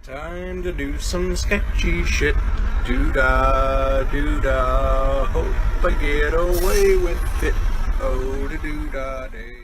Time to do some sketchy shit. Doo-dah, doo-dah. Hope I get away with it. Oh, da doo-dah day.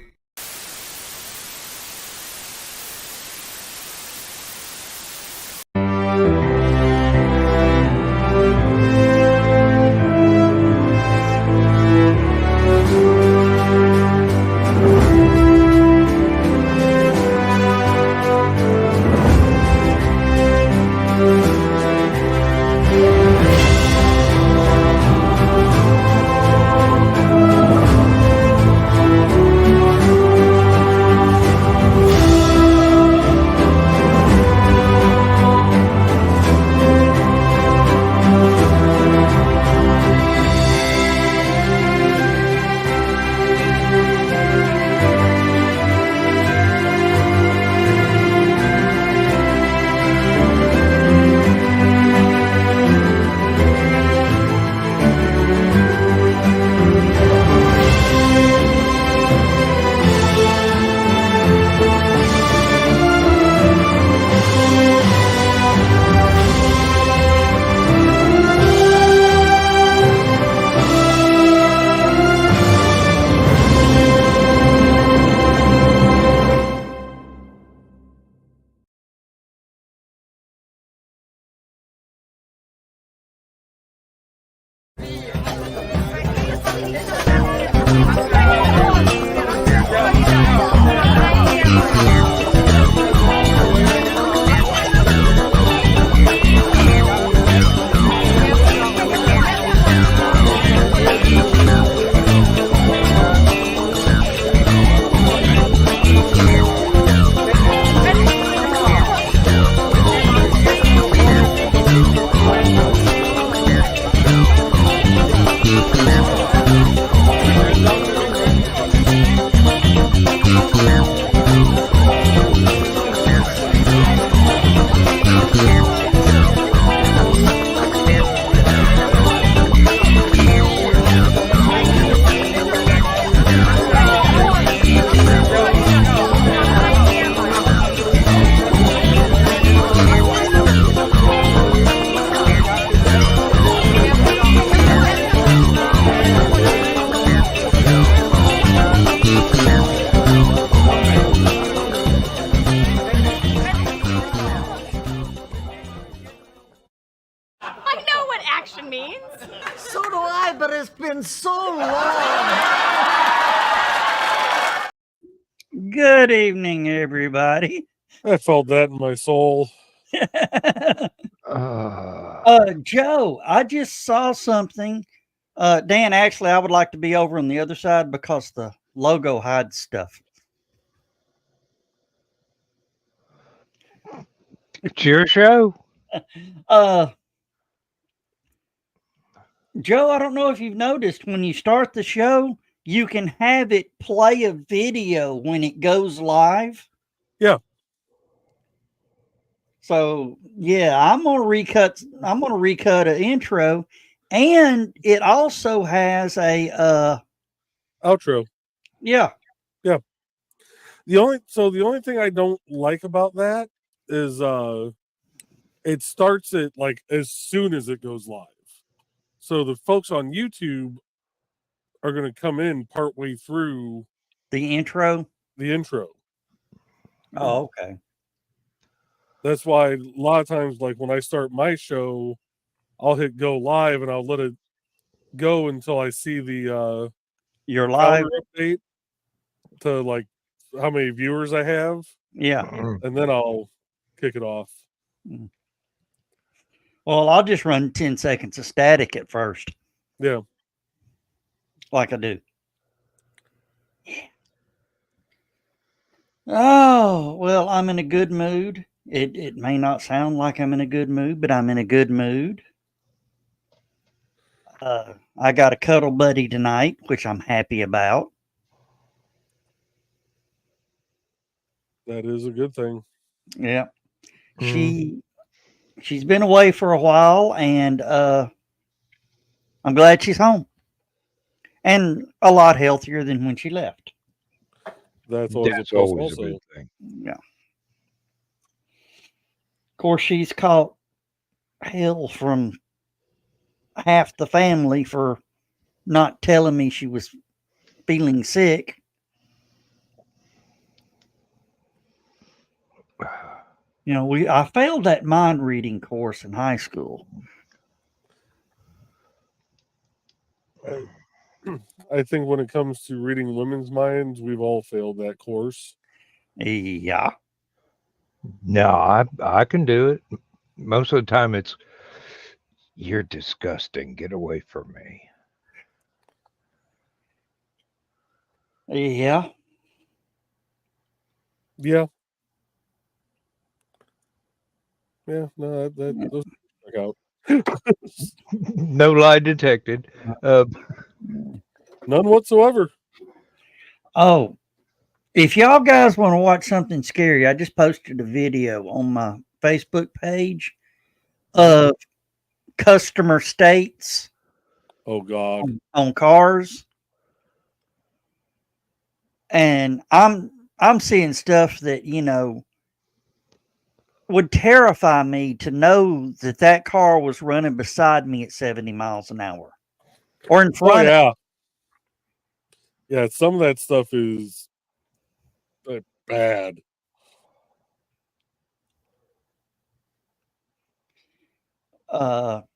I know what action means. So do I, but it's been so long. Good evening, everybody. I felt that in my soul. Joe, I just saw something. Dan, actually, I would like to be over on the other side because the logo hides stuff. It's your show. Joe, I don't know if you've noticed when you start the show, you can have it play a video when it goes live. Yeah. So yeah, I'm gonna recut an intro, and it also has a Outro. yeah. The only thing I don't like about that is it starts it like as soon as it goes live. So the folks on YouTube are going to come in partway through The intro. the intro. Oh, okay. That's why a lot of times, like when I start my show, I'll hit go live and I'll let it go until I see the You're live. update to like how many viewers I have. Yeah. And then I'll kick it off. Well, I'll just run 10 seconds of static at first. Yeah. Like I do. Yeah. Oh, well, I'm in a good mood. It may not sound like I'm in a good mood, but I'm in a good mood. I got a cuddle buddy tonight, which I'm happy about. That is a good thing. Yeah. She's been away for a while, and I'm glad she's home. And a lot healthier than when she left. That's always a plus also. good thing. Yeah. course, she's caught hell from half the family for not telling me she was feeling sick. You know, I failed that mind reading course in high school. I think when it comes to reading women's minds, we've all failed that course. Yeah. No, I can do it. Most of the time it's you're disgusting. Get away from me. Yeah. Yeah. Yeah, no, those check out. No lie detected. None whatsoever. Oh, if y'all guys want to watch something scary, I just posted a video on my Facebook page of customer states Oh God. on cars. And I'm seeing stuff that, you know, would terrify me to know that that car was running beside me at 70 miles an hour or in Oh front of yeah. Yeah, some of that stuff is bad. What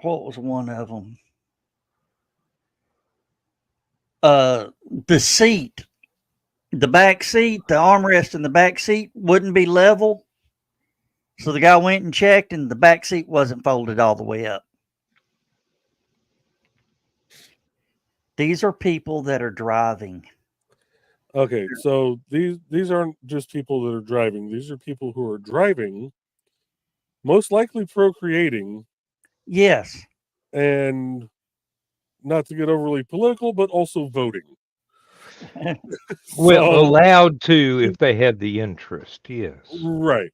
was one of them? The seat, the back seat, the armrest in the back seat wouldn't be level. So the guy went and checked, and the back seat wasn't folded all the way up. These are people that are driving. Okay, so these aren't just people that are driving. These are people who are driving, most likely procreating, Yes. and not to get overly political, but also voting. Well, So, allowed to if they had the interest. Yes. right.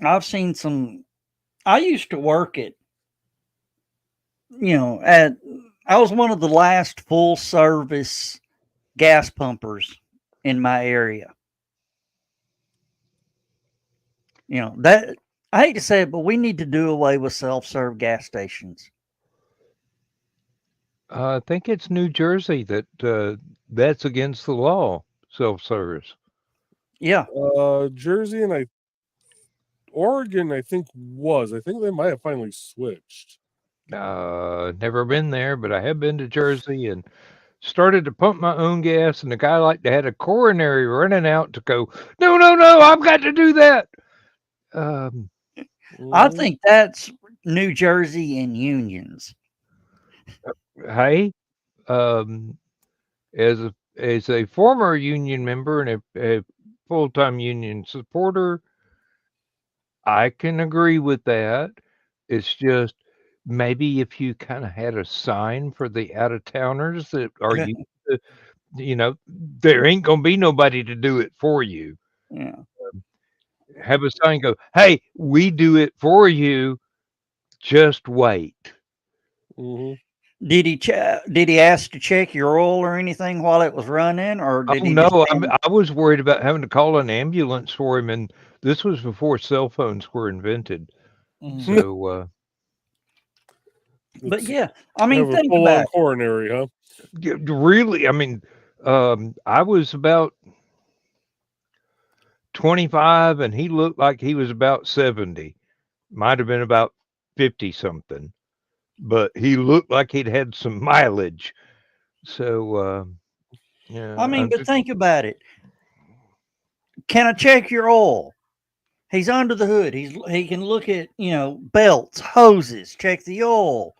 I've seen some. I used to work at, you know, I was one of the last full service gas pumpers in my area. You know, that I hate to say it, but we need to do away with self-serve gas stations. I think it's New Jersey that that's against the law, self-service. Yeah. Jersey and Oregon, I think they might have finally switched. Never been there, but I have been to Jersey and started to pump my own gas, and the guy like had a coronary running out to go, no, I've got to do that. I think that's New Jersey and unions. Hey, as a former union member and a full-time union supporter, I can agree with that. It's just maybe if you kind of had a sign for the out-of-towners that are used to, you know, there ain't gonna be nobody to do it for you. Yeah. Have a sign go, hey, we do it for you. Just wait. Mm-hmm. Did he ask to check your oil or anything while it was running, or Oh did he just no, I was worried about having to call an ambulance for him, and this was before cell phones were invented. So But yeah, I mean, have a think full-on about it. coronary, huh? really, I mean, I was about 25 and he looked like he was about 70. Might have been about 50 something, but he looked like he'd had some mileage. So yeah, I mean, but think about it. Can I check your oil? He's under the hood. He can look at, you know, belts, hoses, check the oil.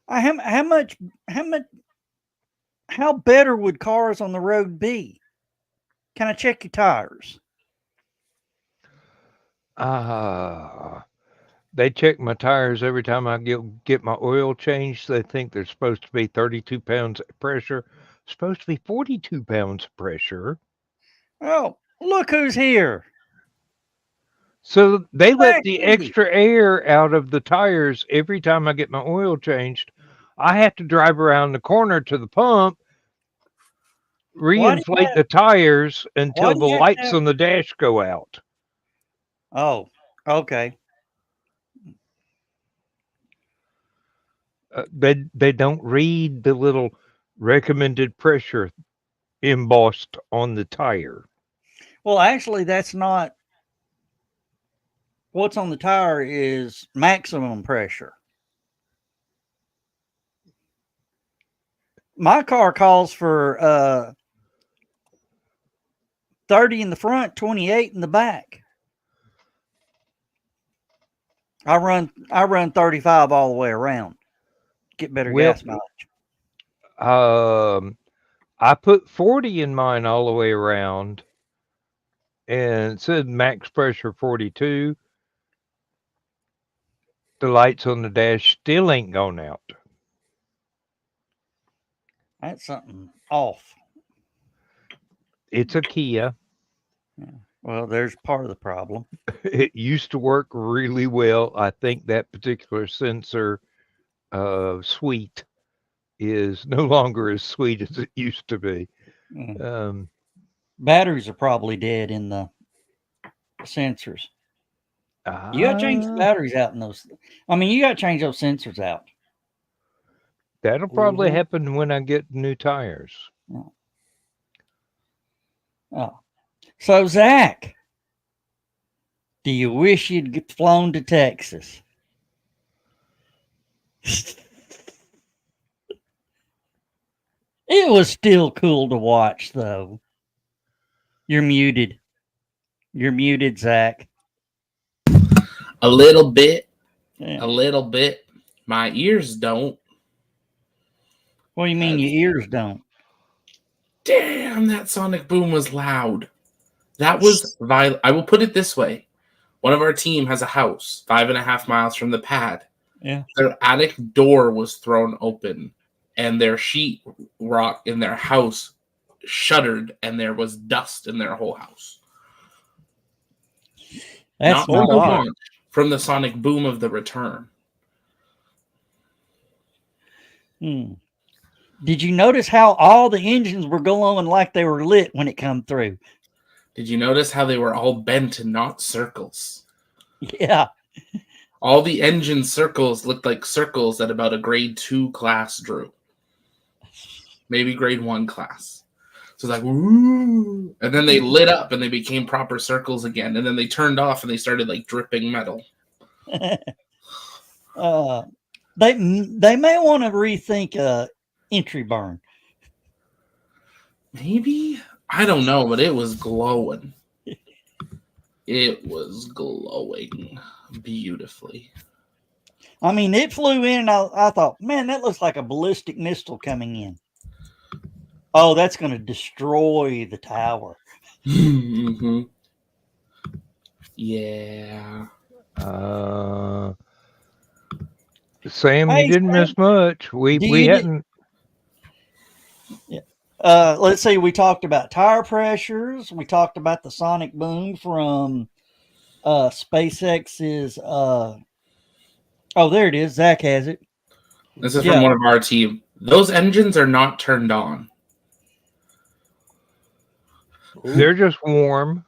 How better would cars on the road be? Can I check your tires? they check my tires every time I get my oil changed. They think they're supposed to be 32 pounds of pressure. Supposed to be 42 pounds of pressure. Oh, look who's here. So they let the Blackie. extra air out of the tires every time I get my oil changed. I have to drive around the corner to the pump Why do you reinflate have, the tires why until do the you have to lights have, on the dash go out. oh, okay. They don't read the little recommended pressure embossed on the tire. Well, actually, that's not what's on the tire is maximum pressure. My car calls for 30 in the front, 28 in the back. I run 35 all the way around. Get better Well, gas mileage. I put 40 in mine all the way around, and it said max pressure 42. The lights on the dash still ain't gone out. That's something off. It's a Kia. Well, there's part of the problem. It used to work really well. I think that particular sensor suite is no longer as sweet as it used to be. Mm. Um, Batteries are probably dead in the sensors. You got to change the ah, batteries out in those. I mean, you got to change those sensors out. that'll probably Mhm. happen when I get new tires. Oh. So, Zach, do you wish you'd flown to Texas? It was still cool to watch, though. You're muted. You're muted, Zach. A little bit. Yeah. A little bit. My ears don't. What do you mean your ears don't? Damn, that sonic boom was loud. That was violent. I will put it this way. One of our team has a house 5.5 miles from the pad. Yeah. Their attic door was thrown open, and their sheet rock in their house shuddered, and there was dust in their whole house. That's Not from the not launch, from the sonic boom of the return. Hmm. Did you notice how all the engines were glowing like they were lit when it come through? Did you notice how they were all bent and not circles? Yeah. All the engine circles looked like circles that about a grade 2 class drew. Maybe grade 1 class. So it's like, woo! And then they lit up and they became proper circles again. And then they turned off and they started like dripping metal. They may want to rethink entry burn. Maybe? I don't know, but it was glowing. It was glowing beautifully. I mean, it flew in and I thought, man, that looks like a ballistic missile coming in. Oh, that's going to destroy the tower. Mm-hmm. Yeah. Sam, Hey, you didn't Sam, miss much. We do you, hadn't. let's see, we talked about tire pressures. We talked about the sonic boom from SpaceX's. Oh, there it is. Zach has it. This is from one of our team. Those engines are not turned on. They're just warm.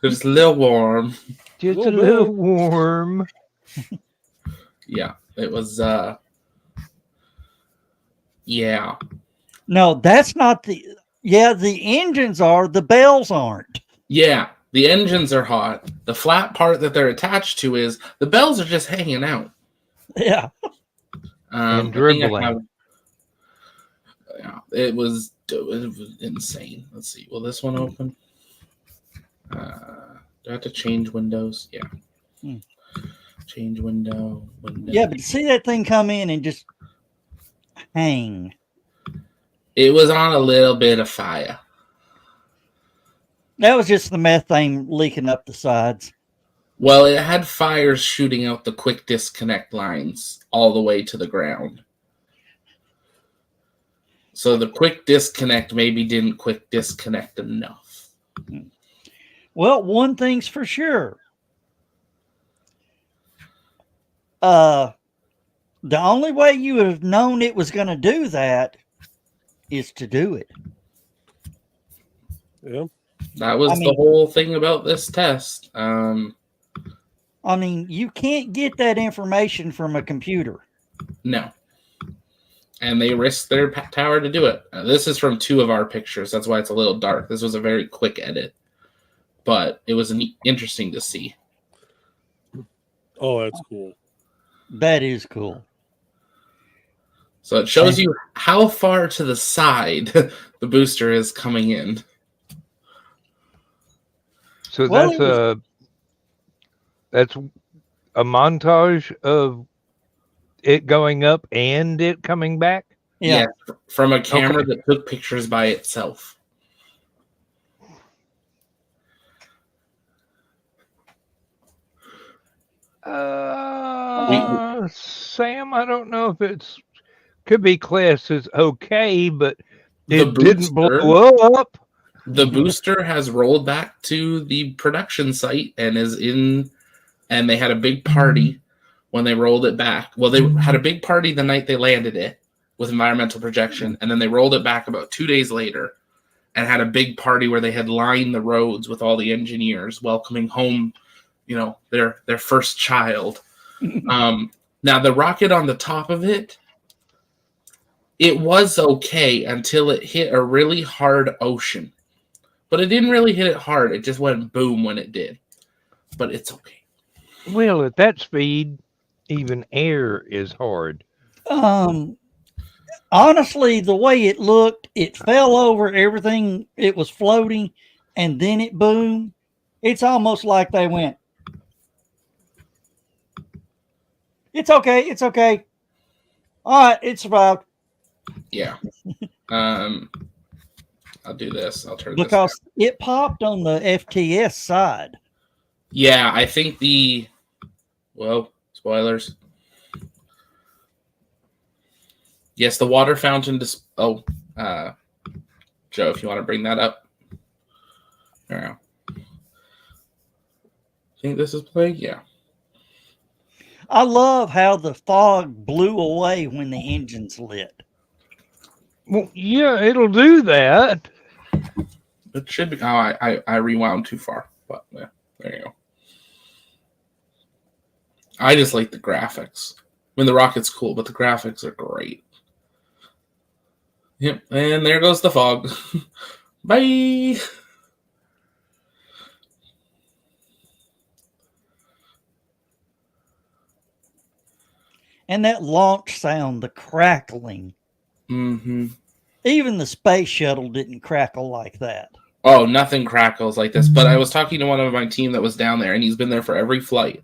They're just a little warm. Just a little warm. Yeah, it was. Yeah. No, that's not the. Yeah, the engines are. The bells aren't. Yeah, the engines are hot. The flat part that they're attached to is the bells are just hanging out. Yeah. And dribbling. Yeah, it was insane. Let's see. Will this one open? Do I have to change windows? Yeah. Change window. Yeah, but to see that thing come in and just hang. It was on a little bit of fire. That was just the methane leaking up the sides. Well, it had fires shooting out the quick disconnect lines all the way to the ground. So the quick disconnect maybe didn't quick disconnect enough. Well, one thing's for sure. The only way you would have known it was going to do that is to do it. Yeah. That was the whole thing about this test. I mean, you can't get that information from a computer. No. And they risked their tower to do it. This is from 2 of our pictures. That's why it's a little dark. This was a very quick edit. But it was interesting to see. Oh, that's cool. That is cool. So it shows you how far to the side the booster is coming in. So that's a montage of it going up and it coming back? Yeah, from a camera that took pictures by itself. Sam, I don't know if it's could be classed as okay, but it didn't blow up. The booster has rolled back to the production site and is in, and they had a big party when they rolled it back. Well, they had a big party the night they landed it with environmental projection, and then they rolled it back about 2 days later and had a big party where they had lined the roads with all the engineers welcoming home, you know, their first child. Now the rocket on the top of it, it was okay until it hit a really hard ocean. But it didn't really hit it hard. It just went boom when it did. But it's okay. Well, at that speed, even air is hard. Honestly, the way it looked, it fell over everything. It was floating, and then it boomed. It's almost like they went, "It's okay. It's okay. All right, it survived." Yeah. I'll do this. I'll turn because this it popped on the FTS side. Yeah, I think spoilers. Yes, the water fountain. Joe, if you want to bring that up. There we go. Think this is playing? Yeah. I love how the fog blew away when the engines lit. Well, yeah, it'll do that. It should be. Oh, I rewound too far. But yeah, there you go. I just like the graphics. I mean, the rocket's cool, but the graphics are great. Yep, and there goes the fog. Bye. And that launch sound, the crackling. Mm-hmm. Even the space shuttle didn't crackle like that. Oh, nothing crackles like this. But I was talking to one of my team that was down there, and he's been there for every flight.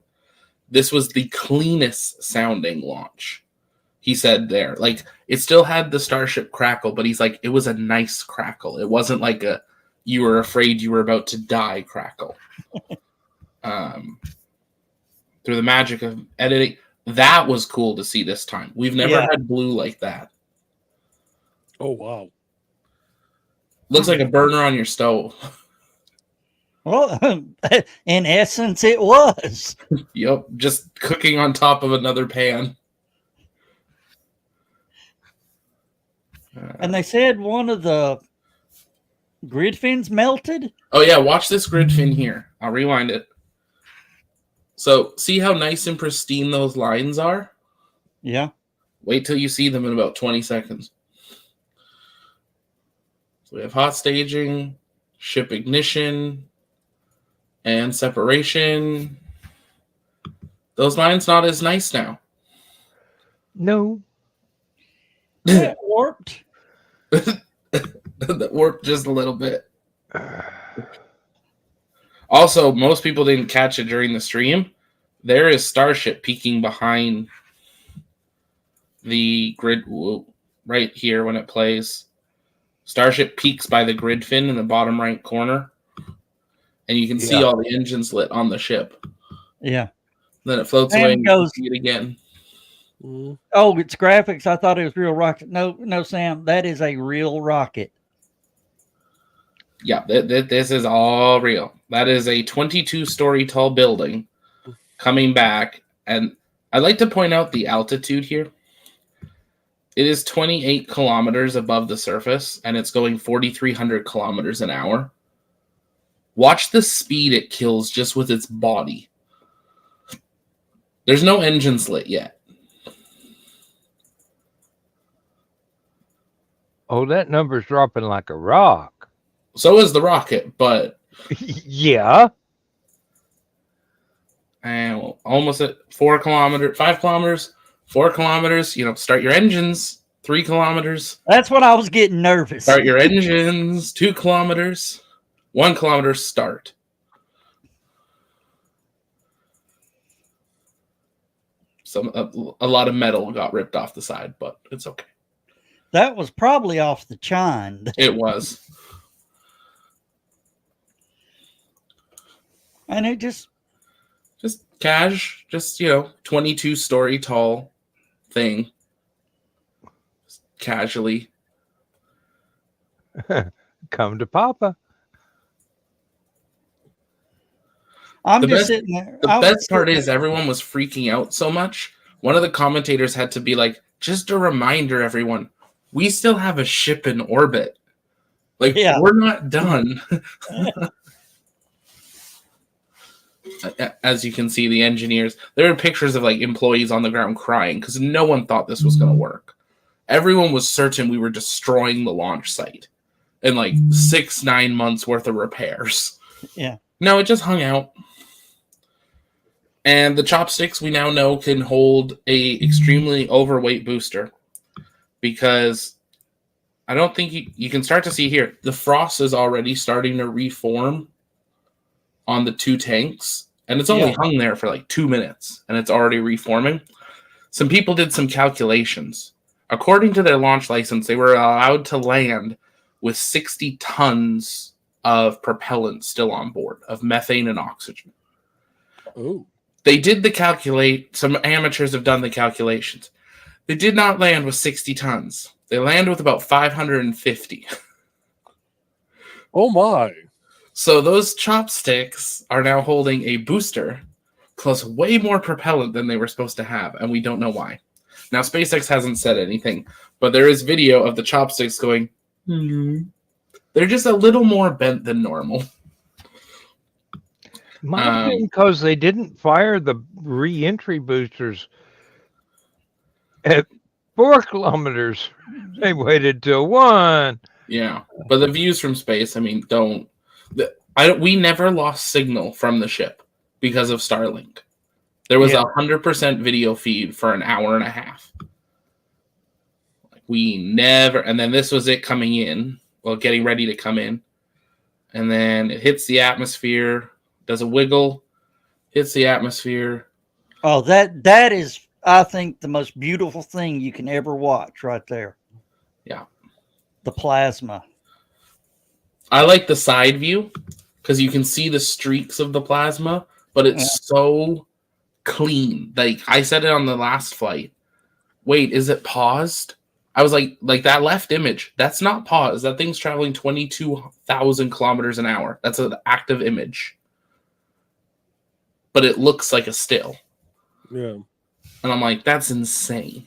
This was the cleanest sounding launch. He said there. Like, it still had the Starship crackle, but he's like, it was a nice crackle. It wasn't like a, you were afraid you were about to die crackle. Through the magic of editing. That was cool to see this time. We've never had blue like that. Oh, wow. Looks like a burner on your stove. Well, in essence, it was. Yep, just cooking on top of another pan. And they said one of the grid fins melted. Oh, yeah, watch this grid fin here. I'll rewind it. So, see how nice and pristine those lines are? Yeah. Wait till you see them in about 20 seconds. So we have hot staging, ship ignition, and separation. Those lines not as nice now. No. It warped. That warped just a little bit. Also, most people didn't catch it during the stream. There is Starship peeking behind the grid right here when it plays. Starship peaks by the grid fin in the bottom right corner. And you can see all the engines lit on the ship. Yeah. Then it floats away and you see it again. Oh, it's graphics. I thought it was real rocket. No, Sam. That is a real rocket. Yeah, this is all real. That is a 22-story tall building coming back. And I'd like to point out the altitude here. It is 28 kilometers above the surface, and it's going 4,300 kilometers an hour. Watch the speed it kills just with its body. There's no engines lit yet. Oh, that number's dropping like a rock. So is the rocket, but Yeah. and almost at 4 kilometers, 5 kilometers, 4 kilometers. Start your engines. 3 kilometers. That's when I was getting nervous. Start your engines. 2 kilometers. 1 kilometer start. A lot of metal got ripped off the side, but it's okay. That was probably off the chine. It was. And it just cash, 22-story tall thing. Just casually. Come to Papa. I'm The just best- sitting there. The I was best part sitting is everyone was freaking out so much. One of the commentators had to be like, just a reminder, everyone, we still have a ship in orbit. Like, Yeah. we're not done. As you can see, the engineers, there are pictures of employees on the ground crying because no one thought this was going to work. Everyone was certain we were destroying the launch site in 6-9 months worth of repairs. Yeah. No, it just hung out. And the chopsticks we now know can hold a extremely overweight booster because I don't think you can start to see here. The frost is already starting to reform on the 2 tanks, and it's only hung there for 2 minutes, and it's already reforming. Some people did some calculations. According to their launch license, they were allowed to land with 60 tons of propellant still on board, of methane and oxygen. Oh. They did some amateurs have done the calculations. They did not land with 60 tons. They landed with about 550. Oh my. So those chopsticks are now holding a booster plus way more propellant than they were supposed to have, and we don't know why. Now, SpaceX hasn't said anything, but there is video of the chopsticks going, They're just a little more bent than normal. Might have been because they didn't fire the re-entry boosters at 4 kilometers. They waited till 1. Yeah, but the views from space, we never lost signal from the ship because of Starlink. There was 100% video feed for an hour and a half. We never, and then this was it coming in, getting ready to come in. And then it hits the atmosphere, does a wiggle, hits the atmosphere. Oh, that is, I think, the most beautiful thing you can ever watch right there. Yeah. The plasma. I like the side view because you can see the streaks of the plasma, but it's so clean. I said it on the last flight. Wait, is it paused? I was like that left image. That's not paused. That thing's traveling 22,000 kilometers an hour. That's an active image. But it looks like a still. Yeah. And I'm like, that's insane.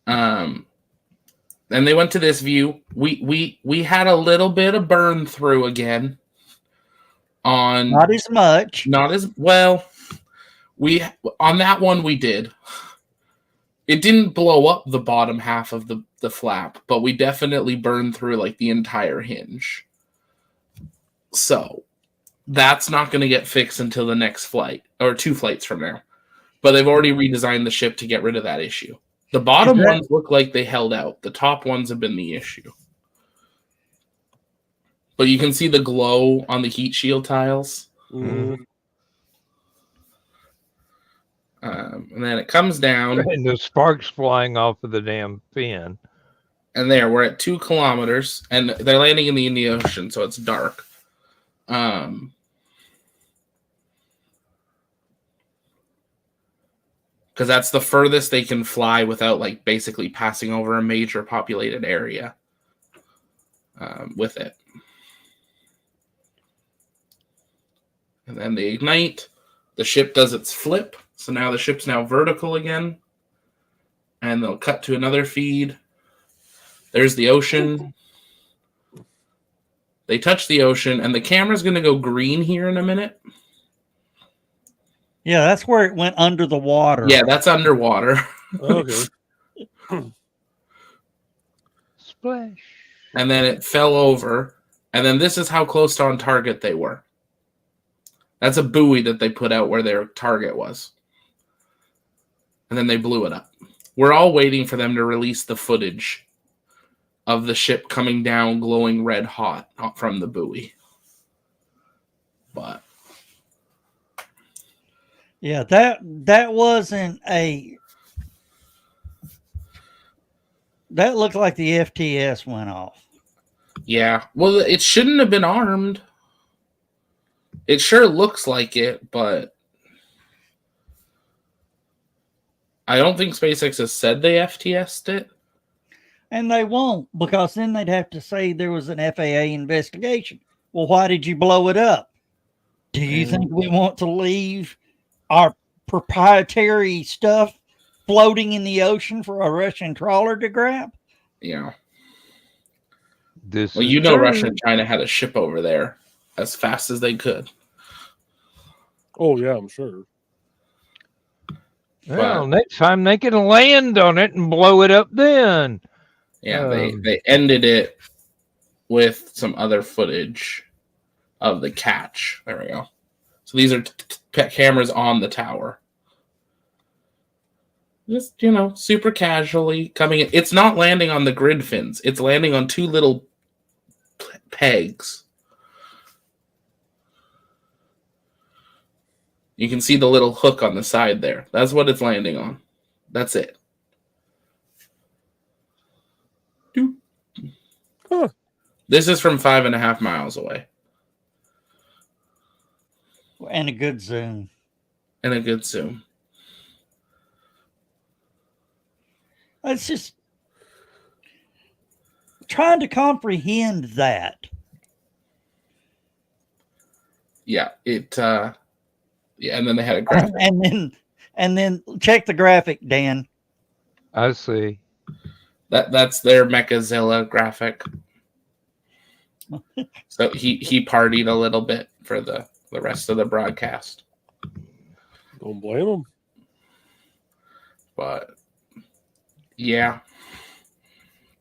And they went to this view. We had a little bit of burn through again. Not as much. Not as well. On that one we did. It didn't blow up the bottom half of the flap, but we definitely burned through the entire hinge. So that's not going to get fixed until the next flight, or 2 flights from now. But they've already redesigned the ship to get rid of that issue. The bottom ones look like they held out. The top ones have been the issue. But you can see the glow on the heat shield tiles. Mm-hmm. And then it comes down. And the sparks flying off of the damn fin. And we're at 2 kilometers. And they're landing in the Indian Ocean, so it's dark. Because that's the furthest they can fly without basically passing over a major populated area with it. And then they ignite. The ship does its flip. So now the ship's now vertical again. And they'll cut to another feed. There's the ocean. They touch the ocean, and the camera's going to go green here in a minute. Yeah, that's where it went under the water. Yeah, that's underwater. Okay. Splash. And then it fell over. And then this is how close to on target they were. That's a buoy that they put out where their target was. And then they blew it up. We're all waiting for them to release the footage of the ship coming down glowing red hot from the buoy. But yeah, that wasn't a. That looked like the FTS went off. yeah, well, it shouldn't have been armed. It sure looks like it, but I don't think SpaceX has said they FTS'd it. And they won't, because then they'd have to say there was an FAA investigation. Well, why did you blow it up? Do you think we want to leave our proprietary stuff floating in the ocean for a Russian trawler to grab? Yeah. This Well, is you know, true. Russia and China had a ship over there as fast as they could. Oh yeah, I'm sure. Well, next time they can land on it and blow it up then. Yeah, they ended it with some other footage of the catch. There we go. So these are cameras on the tower. Just, super casually coming in. It's not landing on the grid fins. It's landing on two little pegs. You can see the little hook on the side there. That's what it's landing on. That's it. Huh. This is from 5.5 miles away. And a good zoom. And a good zoom. It's just trying to comprehend that. Yeah, and then they had a graphic. And then check the graphic, Dan. I see. That's their Mechazilla graphic. So he partied a little bit for the rest of the broadcast. Don't blame them. But yeah,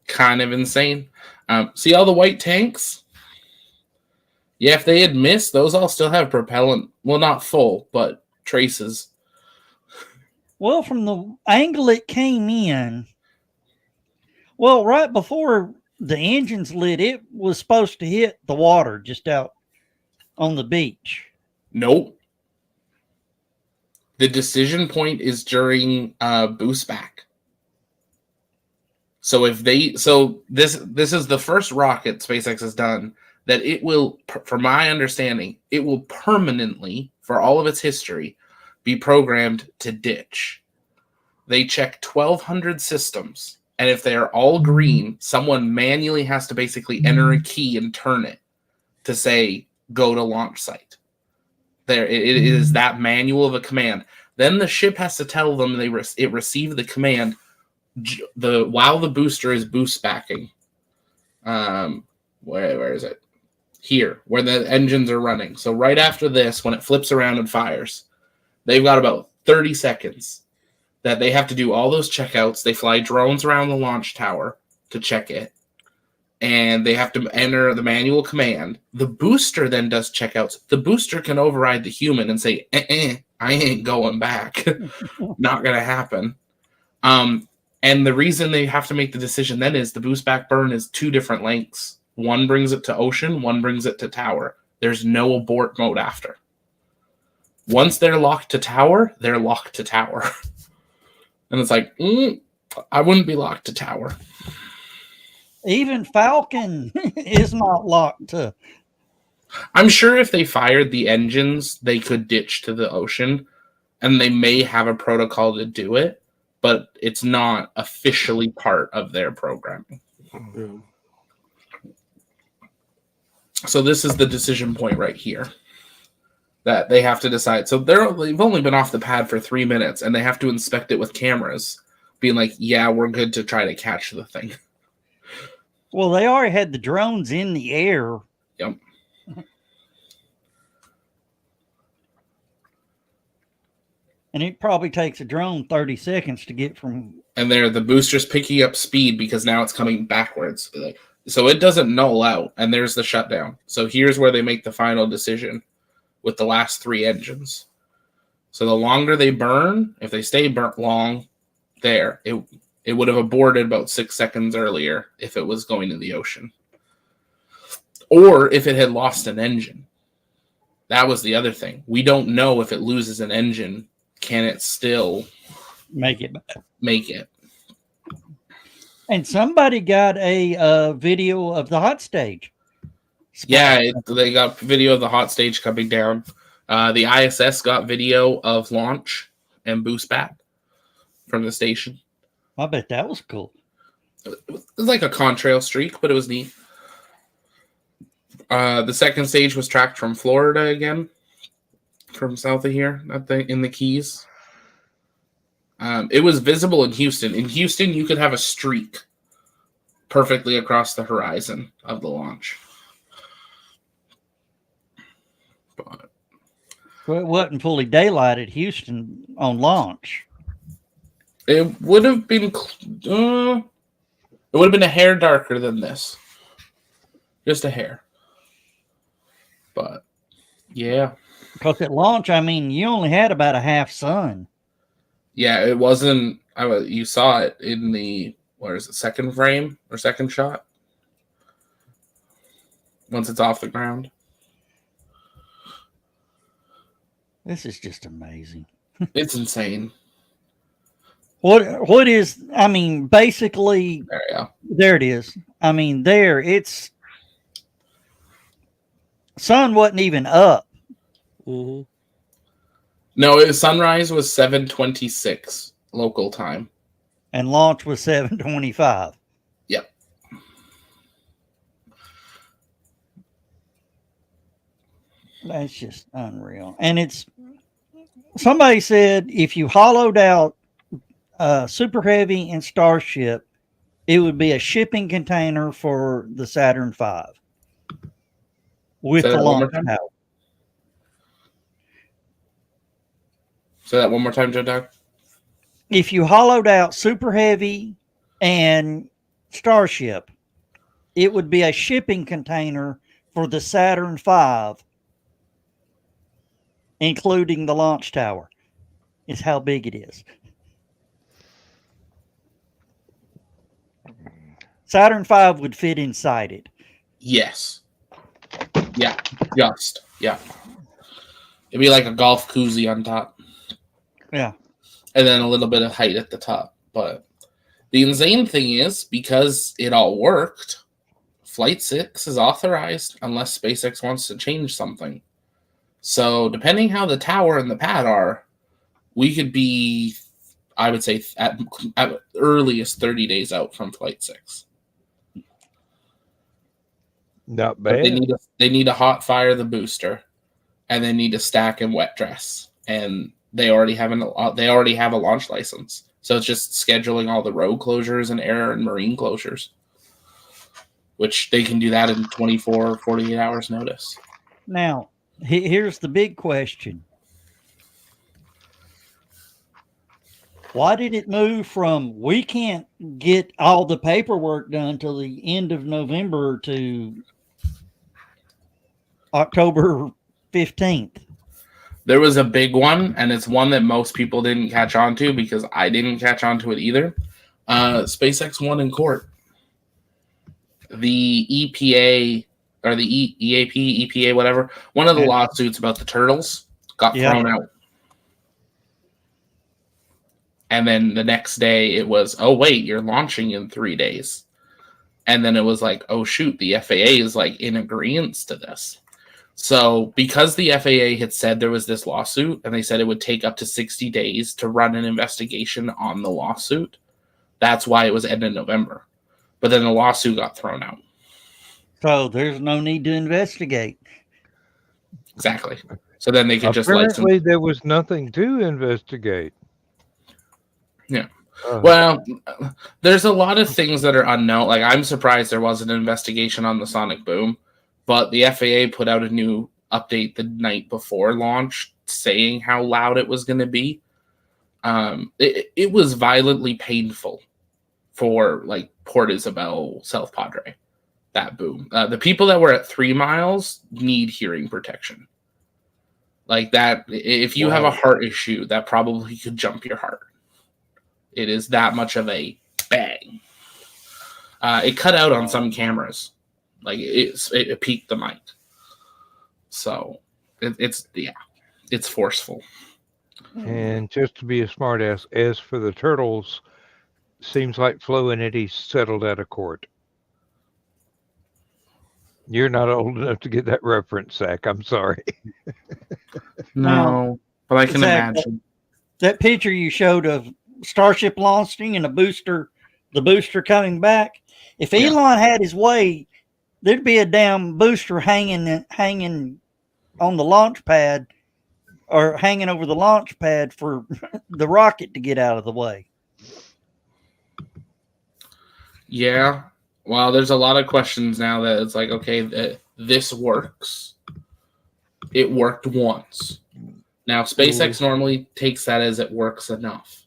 kind of insane. See all the white tanks? Yeah, if they had missed, those all still have propellant. Well, not full, but traces. Well, from the angle it came in, well, right before the engines lit, it was supposed to hit the water just out on the beach. Nope. The decision point is during boost back. So this is the first rocket SpaceX has done that it will, from my understanding, it will permanently, for all of its history, be programmed to ditch. They check 1,200 systems, and if they are all green, someone manually has to basically enter a key and turn it to say, go to launch site. It is that manual of a command. Then the ship has to tell them it received the command while the booster is boost backing. Where is it? Here, where the engines are running. So right after this, when it flips around and fires, they've got about 30 seconds that they have to do all those checkouts. They fly drones around the launch tower to check it, and they have to enter the manual command. The booster then does checkouts. The booster can override the human and say, I ain't going back. Not going to happen. And the reason they have to make the decision then is the boost back burn is two different lengths. One brings it to ocean, one brings it to tower. There's no abort mode after. Once they're locked to tower, they're locked to tower. And it's like, I wouldn't be locked to tower. Even Falcon is not locked to. I'm sure if they fired the engines, they could ditch to the ocean, and they may have a protocol to do it, but it's not officially part of their programming. Yeah. So this is the decision point right here that they have to decide. So they've only been off the pad for 3 minutes, and they have to inspect it with cameras, being like, yeah, we're good to try to catch the thing. Well, they already had the drones in the air Yep. And it probably takes a drone 30 seconds to get from. And there, the booster's picking up speed because now it's coming backwards. So it doesn't null out, and there's the shutdown. So here's where they make the final decision with the last 3 engines. So the longer they burn, if they stay burnt long, there, it would have aborted about 6 seconds earlier if it was going to the ocean. Or if it had lost an engine. That was the other thing. We don't know if it loses an engine, can it still Make it. And somebody got a video of the hot stage. Yeah, they got video of the hot stage coming down. The ISS got video of launch and boost back from the station. I bet that was cool. It was like a contrail streak, but it was neat. The second stage was tracked from Florida again, from south of here, in the Keys. It was visible in Houston. In Houston, you could have a streak perfectly across the horizon of the launch. But Well, it wasn't fully daylight at Houston on launch. it would have been a hair darker than this. Just a hair. But yeah. Because at launch, I mean, you only had about a half sun. Yeah, it wasn't. You saw it in the second frame or second shot. Once it's off the ground, This is just amazing. it's insane. What is? I mean, basically, There you go. there it is. I mean, it's sun wasn't even up. Mm-hmm. No, sunrise was 7:26 local time. And launch was 7:25. Yep. That's just unreal. And somebody said if you hollowed out Super Heavy and Starship, it would be a shipping container for the Saturn V with Say the that one more launch time? tower. Say that one more time, Joe Doug. If you hollowed out Super Heavy and Starship, it would be a shipping container for the Saturn V, including the launch tower, is how big it is. Saturn V would fit inside it. Yes. Yeah. Just. Yeah. It'd be like a golf koozie on top. Yeah. And then a little bit of height at the top. But the insane thing is, because it all worked, Flight 6 is authorized unless SpaceX wants to change something. So depending how the tower and the pad are, we could be, I would say, at earliest 30 days out from Flight 6. Not But bad. they need to hot fire the booster, and they need to stack and wet dress, and they already have a launch license. So it's just scheduling all the road closures and air and marine closures, which they can do that in 24, 48 hours notice. Now, here's the big question. Why did it move from we can't get all the paperwork done till the end of November to October 15th? There was a big one, and it's one that most people didn't catch on to because I didn't catch on to it either. SpaceX won in court. The EPA or the EAP, EPA, whatever, one of the lawsuits about the turtles got thrown out. And then the next day it was, oh, wait, you're launching in 3 days. And then it was like, oh, shoot, the FAA is like in agreement to this. So because the FAA had said there was this lawsuit and they said it would take up to 60 days to run an investigation on the lawsuit, that's why it was end of November. But then the lawsuit got thrown out. So there's no need to investigate. Exactly. So then they could just Apparently, license. there was nothing to investigate. Yeah. Well, there's a lot of things that are unknown. Like, I'm surprised there wasn't an investigation on the sonic boom. but the FAA put out a new update the night before launch saying how loud it was going to be. It was violently painful for like Port Isabel, South Padre, that boom. The people that were at 3 miles need hearing protection. Like that, if you have a heart issue, that probably could jump your heart. It is that much of a bang. It cut out on some cameras. Like it peaked the mic. So it's forceful. And just to be a smartass, as for the turtles, seems like Flo and Eddie settled out of court. You're not old enough to get that reference, Zach. I'm sorry. No, but I can Zach, imagine. That picture you showed of Starship launching and the booster coming back. If Elon had his way, there'd be a damn booster hanging on the launch pad or hanging over the launch pad for the rocket to get out of the way. Yeah. Well, there's a lot of questions now that it's like, okay, this works. It worked once. Now, SpaceX normally takes that as it works enough.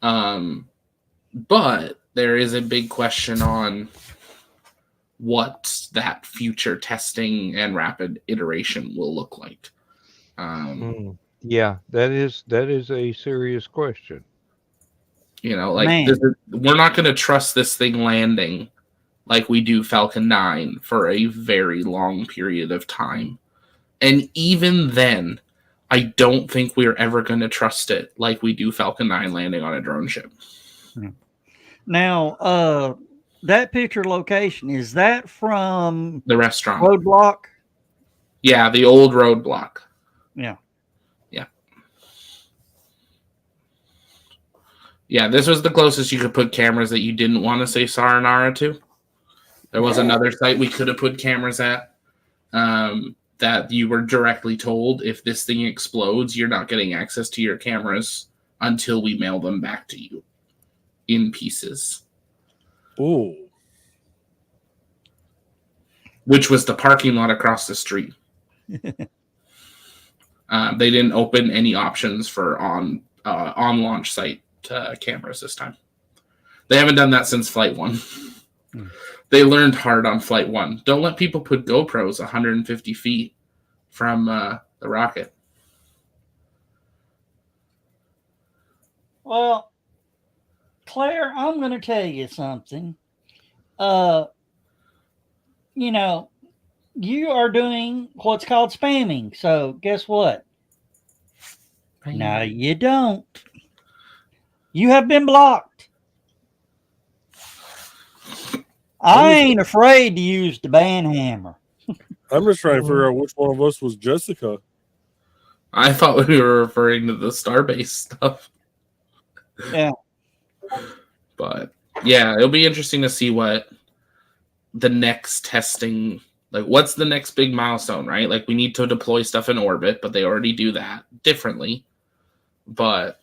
But there is a big question on what that future testing and rapid iteration will look like. Yeah, that is a serious question. You know, like we're not going to trust this thing landing like we do Falcon 9 for a very long period of time. And even then, I don't think we're ever going to trust it like we do Falcon 9 landing on a drone ship. Now, that picture location, is that from the restaurant? Roadblock? Yeah, the old Roadblock. Yeah. Yeah, this was the closest you could put cameras that you didn't want to say Saranara to. There was another site we could have put cameras at that you were directly told if this thing explodes, you're not getting access to your cameras until we mail them back to you in pieces. Ooh. Which was the parking lot across the street. They didn't open any options for on launch site cameras this time. They haven't done that since Flight 1. They learned hard on Flight 1. Don't let people put GoPros 150 feet from the rocket. Well, Claire, I'm going to tell you something. You know, you are doing what's called spamming. So guess what? No, you don't. You have been blocked. I ain't afraid to use the band hammer. I'm just trying to figure out which one of us was Jessica. I thought we were referring to the Starbase stuff. Yeah. But yeah, it'll be interesting to see what the next testing, like what's the next big milestone, right? Like we need to deploy stuff in orbit, but they already do that differently. But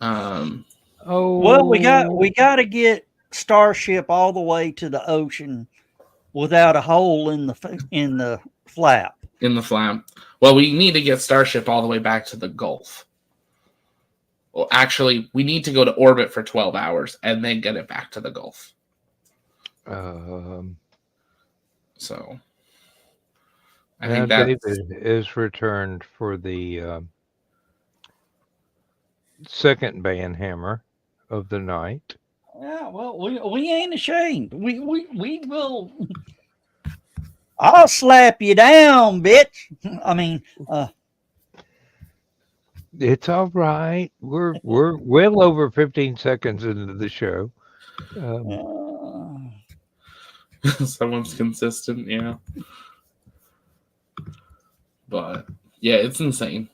well, we got to get Starship all the way to the ocean without a hole in the flap. In the flap. Well, we need to get Starship all the way back to the Gulf. Well, actually, we need to go to orbit for 12 hours and then get it back to the Gulf. So I think that David is returned for the second band hammer of the night. Yeah, well, we ain't ashamed. We will. I'll slap you down, bitch. I mean, it's all right. We're well over 15 seconds into the show. Someone's consistent, yeah. But yeah, it's insane.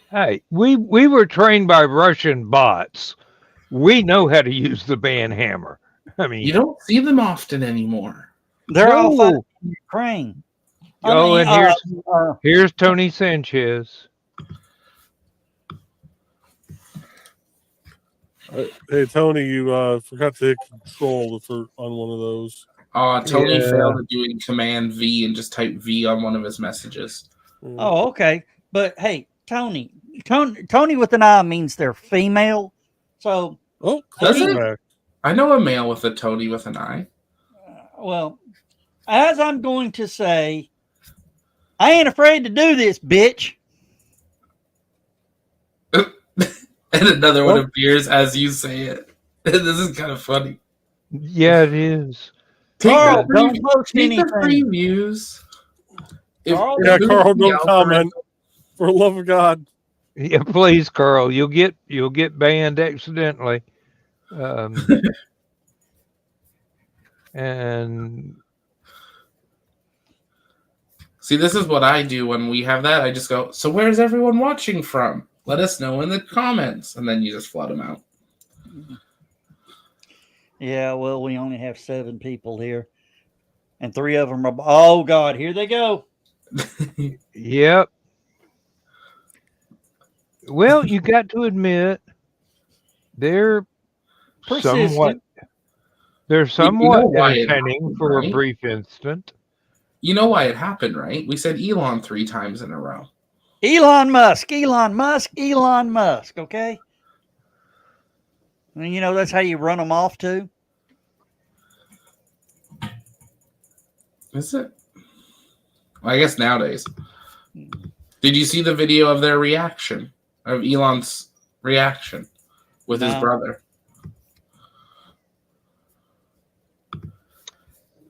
Hey, we were trained by Russian bots. We know how to use the band hammer. I mean, you don't see them often anymore. They're all fighting Ukraine. Here's Tony Sanchez. Hey Tony, you forgot to hit control on one of those. Tony Yeah. failed at doing Command V and just typed V on one of his messages. Oh, okay. But hey, Tony with an I means they're female. So, Oh, Does Cliff's it? back. I know a male with a Tony with an I. well, as I'm going to say, I ain't afraid to do this, bitch. And another one Oh. appears as you say it. This is kind of funny. Yeah, it is. Carl, don't Take post the anything. previews. Carl, Yeah, Boo's Carl, the don't algorithm- comment. For the love of God. Yeah, please, Carl. You'll get banned accidentally. And See, this is what I do when we have that. I just go, so where's everyone watching from? Let us know in the comments. And then you just flood them out. Yeah, well, we only have 7 people here, and 3 of them are. Oh God, here they go. yep. Well, you got to admit they're Persistent. somewhat why it entertaining happened, for a right? brief instant. You know why it happened, right? We said Elon 3 times in a row. Elon Musk, Elon Musk, Elon Musk. Okay, and you know that's how you run them off too. Is it? Well, I guess nowadays. Did you see the video of their reaction? Of Elon's reaction with his No. brother?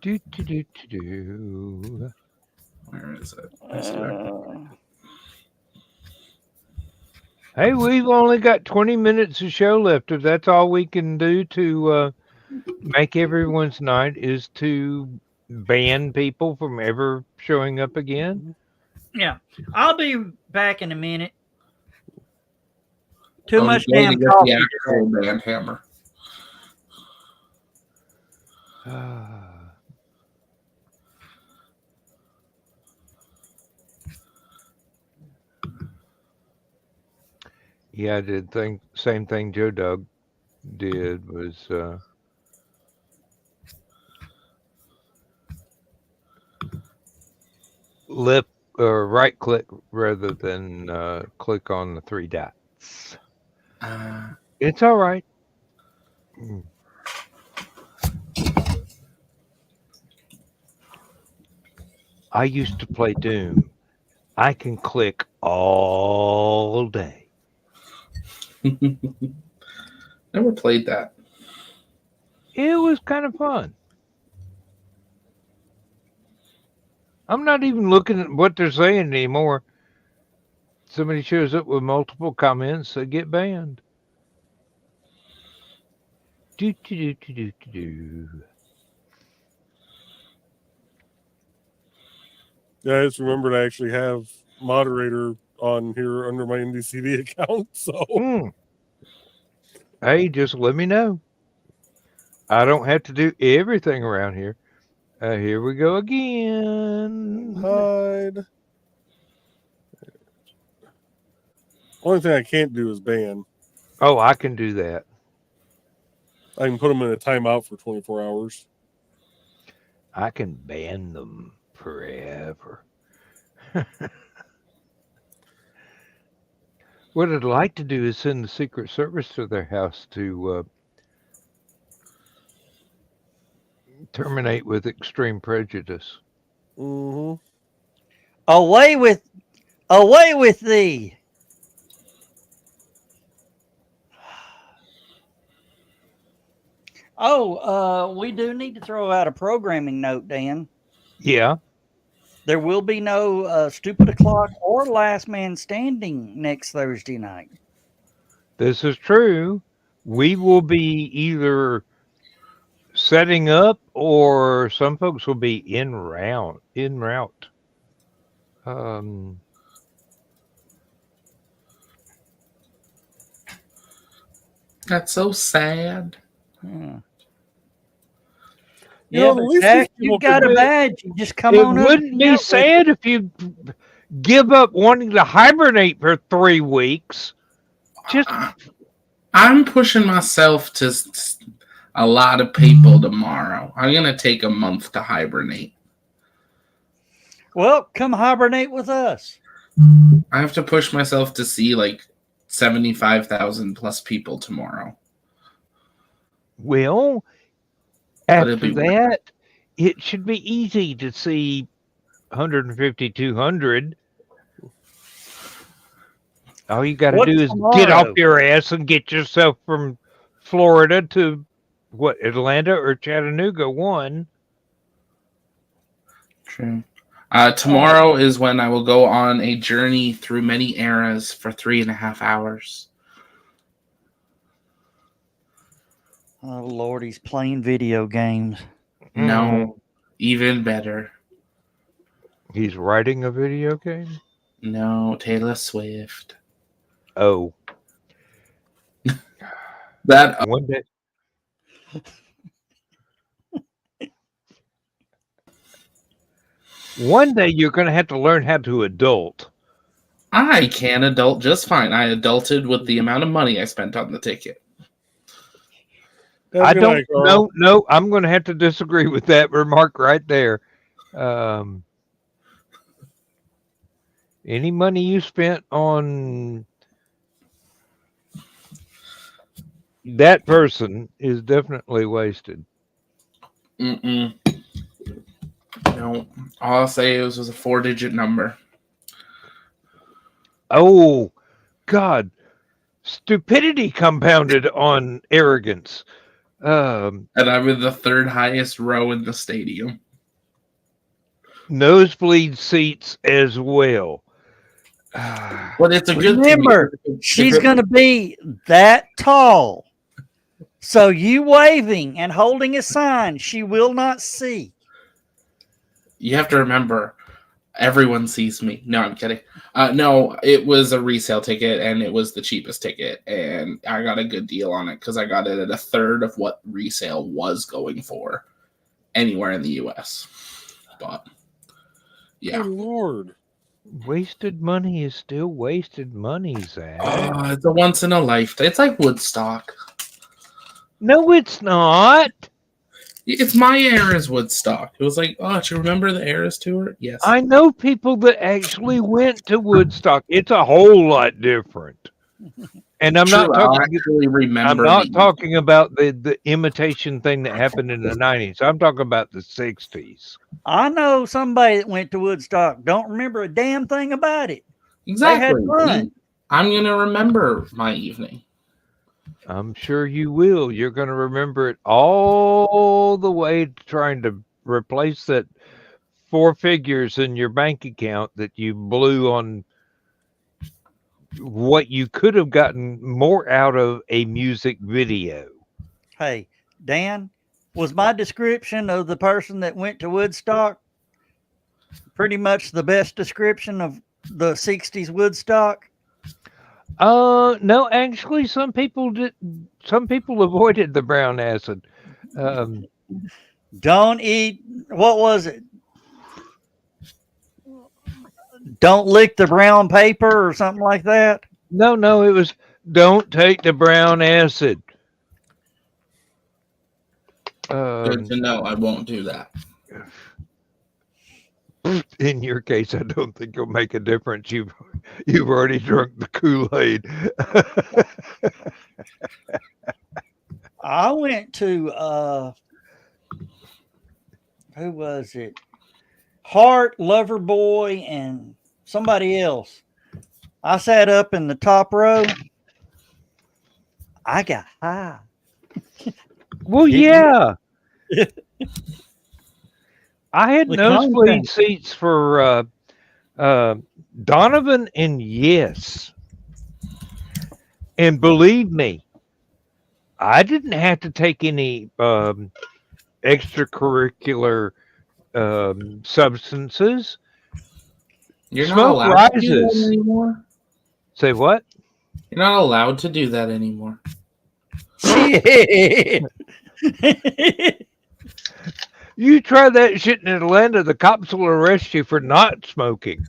Do, do, do, do, do. Where is it? I swear. Hey, we've only got 20 minutes of show left. If that's all we can do to make everyone's night is to ban people from ever showing up again. Yeah, I'll be back in a minute. Too Oh, much he's going damn to get coffee. the actual band hammer. Yeah, I did think same thing Joe Doug did was lip or right click rather than click on the 3 dots. It's all right. I used to play Doom. I can click all day. Never played that. It was kind of fun. I'm not even looking at what they're saying anymore. Somebody shows up with multiple comments, they get banned. Do, do, do, do, do, do, do. Yeah, I just remembered I actually have moderator on here under my NDCD account. So Hey, just let me know. I don't have to do everything around here. Here we go again. hide. Only thing I can't do is ban. Oh, I can do that. I can put them in a timeout for 24 hours. I can ban them forever. What I'd like to do is send the Secret Service to their house to terminate with extreme prejudice. Mm-hmm. Away with thee. Oh, we do need to throw out a programming note, Dan. Yeah. There will be no Stupid O'Clock or Last Man Standing next Thursday night. This is true. We will be either setting up or some folks will be en route. That's so sad. Yeah, You know, the but least Jack, these you people got can a do- badge. You just come It on up. wouldn't be sad if you give up wanting to hibernate for 3 weeks. Just I'm pushing myself to. A lot of people tomorrow. I'm going to take a month to hibernate. Well, come hibernate with us. I have to push myself to see like 75,000 plus people tomorrow. Well, But it'll after be that, it should be easy to see 150, 200. All you got to What's do is get tomorrow? off your ass and get yourself from Florida to what, Atlanta or Chattanooga, one. True. Tomorrow is when I will go on a journey through many eras for 3.5 hours. Oh, Lord, he's playing video games. No, even better. He's writing a video game? No, Taylor Swift. Oh. That One day. One day you're going to have to learn how to adult. I can adult just fine. I adulted with the amount of money I spent on the ticket. I don't know. No, I'm going to have to disagree with that remark right there. Any money you spent on that person is definitely wasted. No, all I'll say is was a 4-digit number. Oh, God. Stupidity compounded on arrogance. And I'm in the third highest row in the stadium. Nosebleed seats as well. But it's a good Remember, thing. she's going to be that tall. So you waving and holding a sign, she will not see. You have to remember, everyone sees me. No, I'm kidding. No, it was a resale ticket, and it was the cheapest ticket, and I got a good deal on it because I got it at a third of what resale was going for anywhere in the U.S. But yeah, Good Lord. Wasted money is still wasted money, Zach. it's a once in a lifetime. It's like Woodstock. No, it's not. It's my Eras Woodstock. It was like, oh, do you remember the Eras tour? Yes. I know people that actually went to Woodstock. It's a whole lot different. And I'm not I'll talking. actually remember. I'm not talking about the imitation thing that happened in the 90s. I'm talking about the 60s. I know somebody that went to Woodstock. Don't remember a damn thing about it. Exactly. They had fun. I'm going to remember my evening. I'm sure you will. You're going to remember it all the way to trying to replace that 4 figures in your bank account that you blew on what you could have gotten more out of a music video. Hey, Dan, was my description of the person that went to Woodstock pretty much the best description of the 60s Woodstock? No, actually, some people did. Some people avoided the brown acid. Don't eat. What was it? Don't lick the brown paper or something like that. No, it was don't take the brown acid. Good to know. I won't do that. In your case, I don't think it'll make a difference. You've already drunk the Kool-Aid. I went to who was it? Hart, Loverboy, and somebody else. I sat up in the top row. I got high. Well, yeah. I had The nosebleed content. seats for Donovan and Yes. And believe me, I didn't have to take any extracurricular substances. You're not Smoke allowed to do that rises. anymore. Say what? You're not allowed to do that anymore. Shit. You try that shit in Atlanta, the cops will arrest you for not smoking.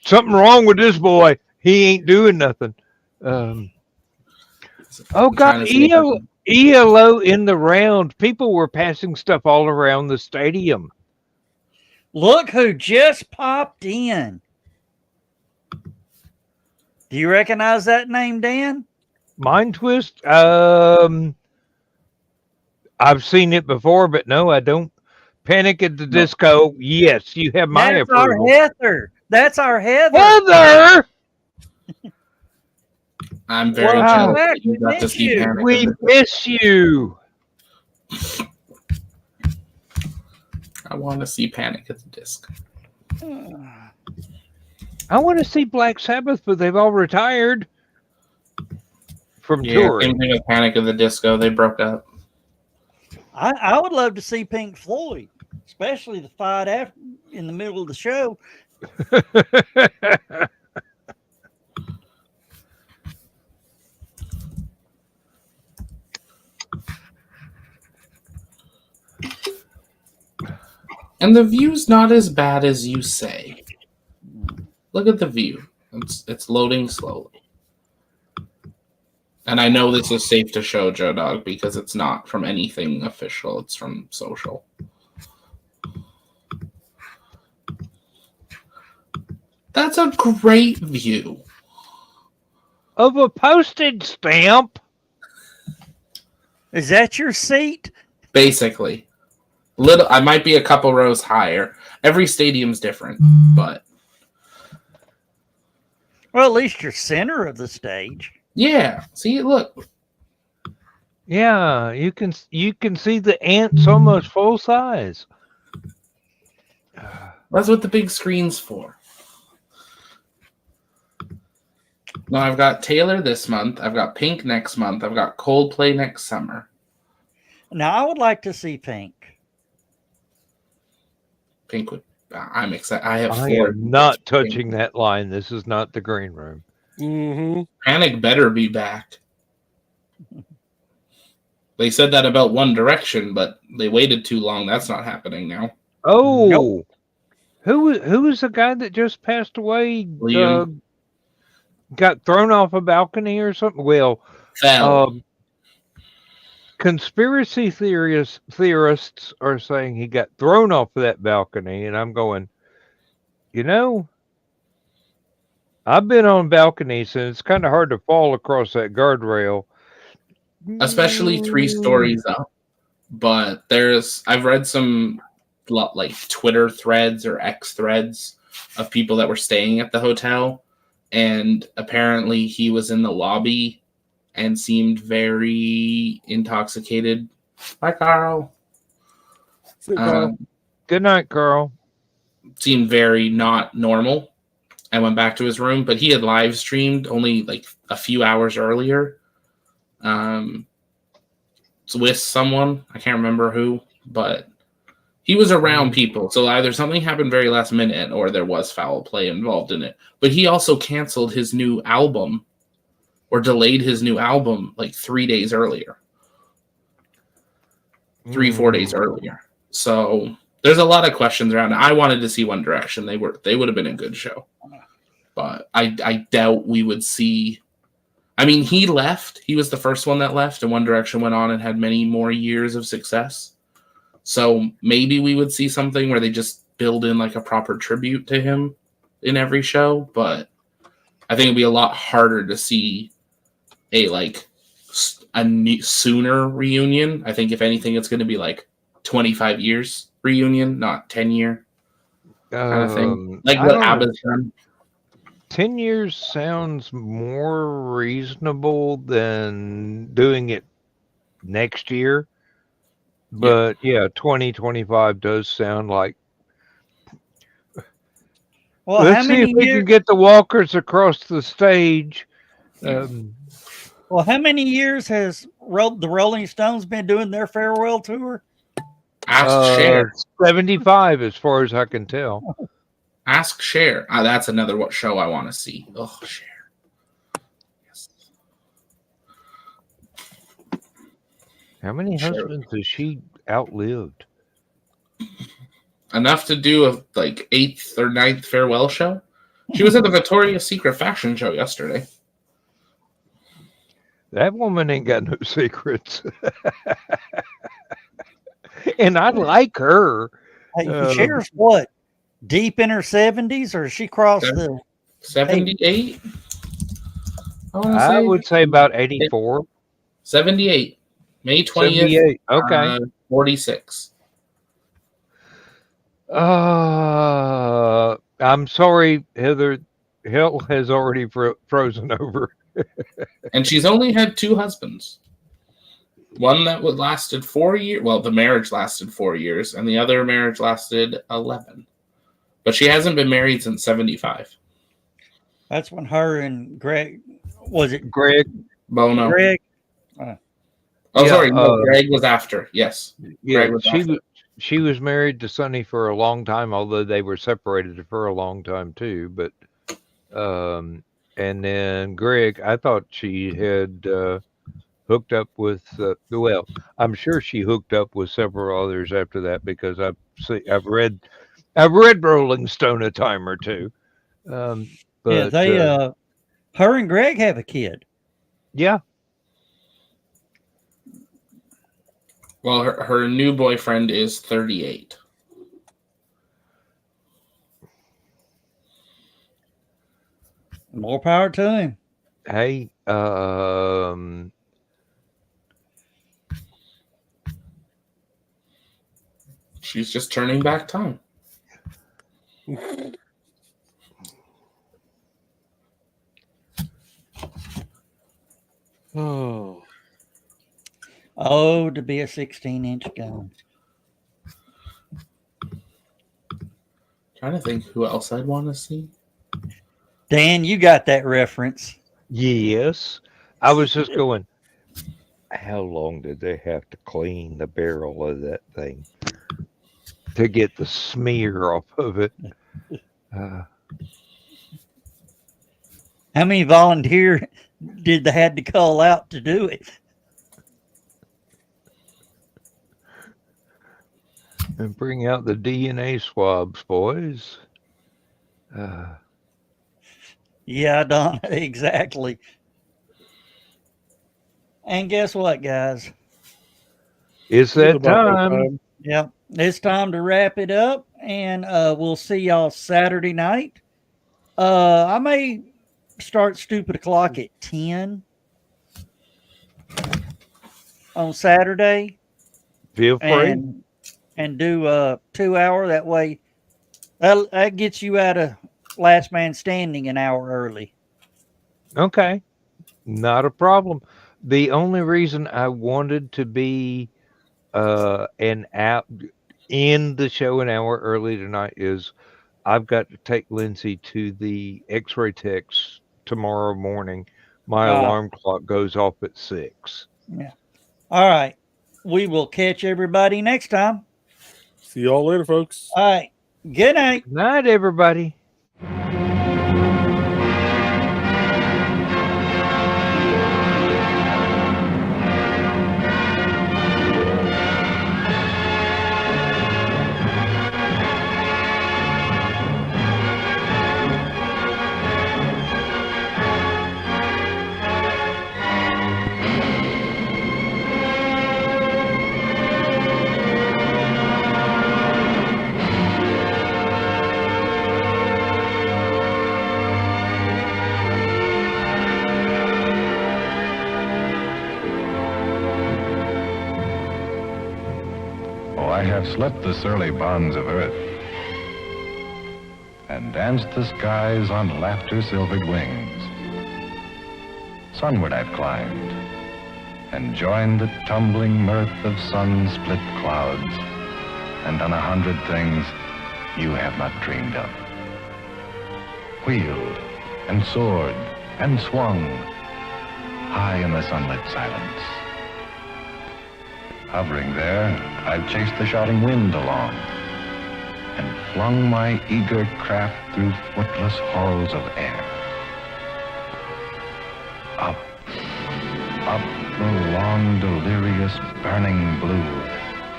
Something wrong with this boy. He ain't doing nothing. Oh I'm trying God, to see if I can- ELO in the round. People were passing stuff all around the stadium. Look who just popped in. Do you recognize that name, Dan? Mind Twist. I've seen it before, but no, I don't. Panic at the No. Disco. Yes, you have my That's our approval. Heather. That's our Heather. Heather, I'm very Welcome jealous back. that you We got to miss see you. Panic at we the- miss you. I want to see Panic at the Disco. I want to see Black Sabbath, but they've all retired from Yeah, touring. same thing with Panic at the Disco. They broke up. I would love to see Pink Floyd, especially the fight after in the middle of the show. And the view's not as bad as you say. Look at the view. It's loading slowly. And I know this is safe to show, Joe Dog, because it's not from anything official. It's from social. That's a great view. Of a postage stamp. Is that your seat? Basically. I might be a couple rows higher. Every stadium's different, but Well, at least you're center of the stage. yeah. See, look. Yeah, you can see the ants almost full size. That's what the big screen's for. No, I've got Taylor this month. I've got Pink next month. I've got Coldplay next summer. Now, I would like to see Pink. Pink would. I'm excited. I have I four. am not touching that line. This is not the green room. Mm-hmm. Panic better be back. They said that about One Direction, but they waited too long. That's not happening now. Oh, Nope. who was the guy that just passed away? Liam. Got thrown off a balcony or something? Well, Fell. conspiracy theorists are saying he got thrown off of that balcony, and I'm going, I've been on balconies, and it's kind of hard to fall across that guardrail. Especially 3 stories up. But I've read some like Twitter threads or X threads of people that were staying at the hotel, and apparently he was in the lobby and seemed very intoxicated. Bye, Carl. Good night, Carl. Seemed very not normal and went back to his room, but he had live streamed only like a few hours earlier. With someone, I can't remember who, but he was around people. So either something happened very last minute or there was foul play involved in it. But he also canceled his new album or delayed his new album like 3 days earlier. 3-4 days earlier. So there's a lot of questions around it. I wanted to see One Direction. They would have been a good show. But I doubt we would see. I mean, he left. He was the first one that left, and One Direction went on and had many more years of success. So maybe we would see something where they just build in like a proper tribute to him in every show. But I think it'd be a lot harder to see a sooner reunion. I think if anything, it's going to be like 25 years reunion, not 10-year kind of thing. Like what ABBA's done. 10 years sounds more reasonable than doing it next year. But yeah, 2025 does sound like. Well, Let's see if we can get the walkers across the stage. Well, how many years has the Rolling Stones been doing their farewell tour? Ask Cher. 75, as far as I can tell. Ask Cher. That's another show I want to see. Oh, Cher. Yes. How many husbands has she outlived? Enough to do a like 8th or 9th farewell show. She was at the Victoria's Secret fashion show yesterday. That woman ain't got no secrets. And I like her. Hey, Cher's what? Deep in her 70s, or she crossed the 78. I want to I say would say about 84. 78. May 20th. 78. Okay. 46. I'm sorry, Heather. Hell has already frozen over. And she's only had 2 husbands. One that would lasted 4 years. Well, the marriage lasted 4 years, and the other marriage lasted 11. But she hasn't been married since 75. That's when her and Greg, was it Greg. Bono. Greg? Sorry. No, Greg was after. Yes. Yeah, Greg was she was married to Sonny for a long time, although they were separated for a long time too. But and then Greg, I thought she had hooked up with. Well, I'm sure she hooked up with several others after that because I've read Rolling Stone a time or two. But Yeah, they her and Greg have a kid. yeah. Well, her new boyfriend is 38. More power to him. Hey, She's just turning back time. Oh. Oh, to be a 16-inch gun. Trying to think who else I'd want to see. Dan, you got that reference. yes. I was just going, how long did they have to clean the barrel of that thing to get the smear off of it? How many volunteers did they had to call out to do it? And bring out the DNA swabs, boys. Yeah, Don, exactly. And guess what, guys? It's that About that time. Yeah, it's time to wrap it up, and we'll see y'all Saturday night. I may start Stupid O'Clock at 10 on Saturday. Feel free. And do a 2-hour. That way, that gets you out of Last Man Standing an hour early. Okay. Not a problem. The only reason I wanted to be an app in the show an hour early tonight is I've got to take Lindsay to the X-ray techs tomorrow morning. My alarm clock goes off at 6. Yeah. All right. We will catch everybody next time. See y'all later, folks. All right. Good night. Good night, everybody. I have slept the surly bonds of earth and danced the skies on laughter-silvered wings. Sunward I've climbed and joined the tumbling mirth of sun-split clouds and done 100 things you have not dreamed of. Wheeled and soared and swung high in the sunlit silence. Hovering there, I've chased the shouting wind along and flung my eager craft through footless halls of air. Up, up the long, delirious, burning blue,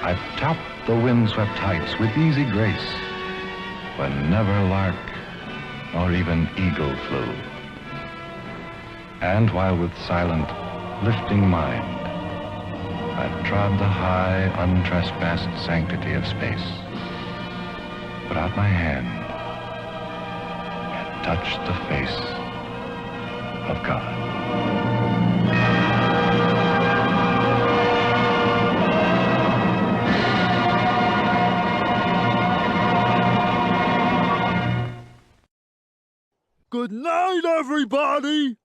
I've topped the windswept heights with easy grace, when never lark nor even eagle flew. And while with silent, uplifting mind. I've trod the high, untrespassed sanctity of space. Put out my hand and touched the face of God. Good night, everybody!